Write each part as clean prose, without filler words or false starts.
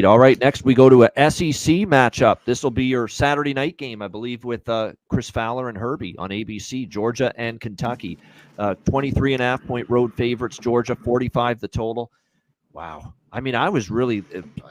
All right, next we go to a SEC matchup. This will be your Saturday night game, I believe, with Chris Fowler and Herbie on ABC, Georgia and Kentucky. 23.5-point road favorites, Georgia, 45 the total. Wow. I mean, I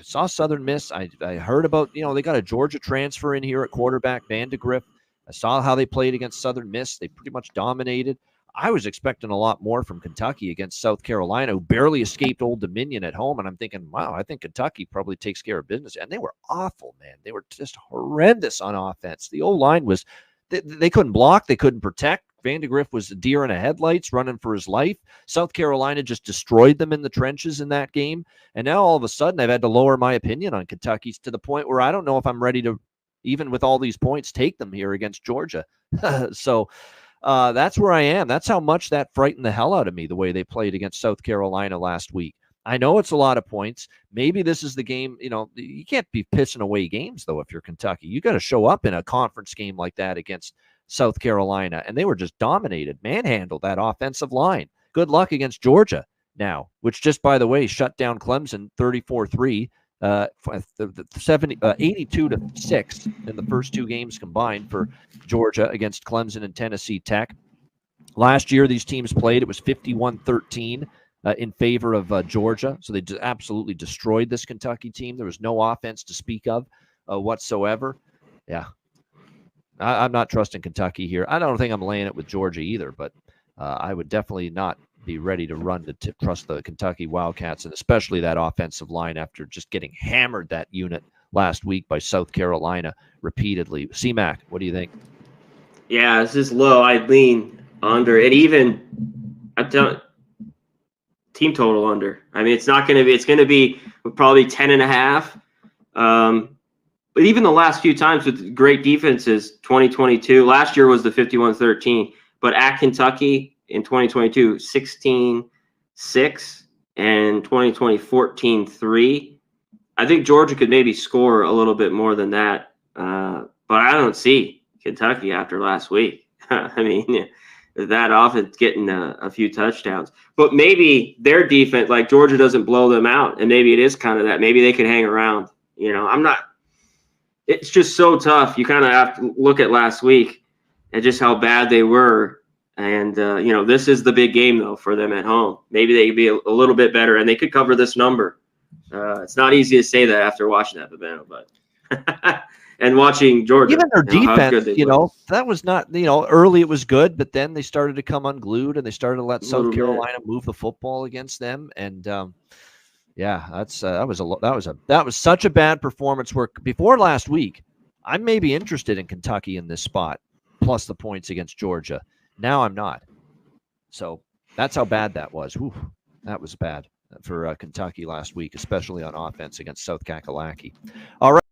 saw Southern Miss. I heard about, they got a Georgia transfer in here at quarterback, Vandegrift. I saw how they played against Southern Miss. They pretty much dominated. I was expecting a lot more from Kentucky against South Carolina, who barely escaped Old Dominion at home. And I'm thinking, wow, I think Kentucky probably takes care of business. And they were awful, man. They were just horrendous on offense. The O-line was, they couldn't block. They couldn't protect. Vandegrift was a deer in the headlights running for his life. South Carolina just destroyed them in the trenches in that game. And now all of a sudden I've had to lower my opinion on Kentucky to the point where I don't know if I'm ready to, even with all these points, take them here against Georgia. So that's where I am. That's how much that frightened the hell out of me, the way they played against South Carolina last week. I know it's a lot of points. Maybe this is the game. You can't be pissing away games, though, if you're Kentucky. You got to show up in a conference game like that against South Carolina. And they were just dominated, manhandled that offensive line. Good luck against Georgia now, which just, by the way, shut down Clemson 34-3. 82-6 in the first two games combined for Georgia against Clemson and Tennessee Tech. Last year, these teams played. It was 51-13 in favor of Georgia. So they absolutely destroyed this Kentucky team. There was no offense to speak of whatsoever. Yeah. I'm not trusting Kentucky here. I don't think I'm laying it with Georgia either, but I would definitely not be ready to run to trust the Kentucky Wildcats, and especially that offensive line after just getting hammered that unit last week by South Carolina repeatedly. C-Mac, what do you think? Yeah, this is low. I lean under, and even team total under. I mean, it's going to be probably 10.5. But even the last few times with great defenses, 2022, last year was the 51-13, but at Kentucky in 2022, 16-6, and 2020, 14-3. I think Georgia could maybe score a little bit more than that, but I don't see Kentucky after last week. I mean, that offense getting a few touchdowns. But maybe their defense, like Georgia doesn't blow them out, and maybe it is kind of that. Maybe they can hang around. It's just so tough. You kind of have to look at last week and just how bad they were. And, this is the big game, though, for them at home. Maybe they could be a little bit better, and they could cover this number. It's not easy to say that after watching that, but and watching Georgia. Even their defense, that was not, early it was good, but then they started to come unglued, and they started to let South Carolina move the football against them. And, that was such a bad performance where before last week, I may be interested in Kentucky in this spot, plus the points against Georgia. Now I'm not. So that's how bad that was. Whew, that was bad for Kentucky last week, especially on offense against South Kakalaki. All right.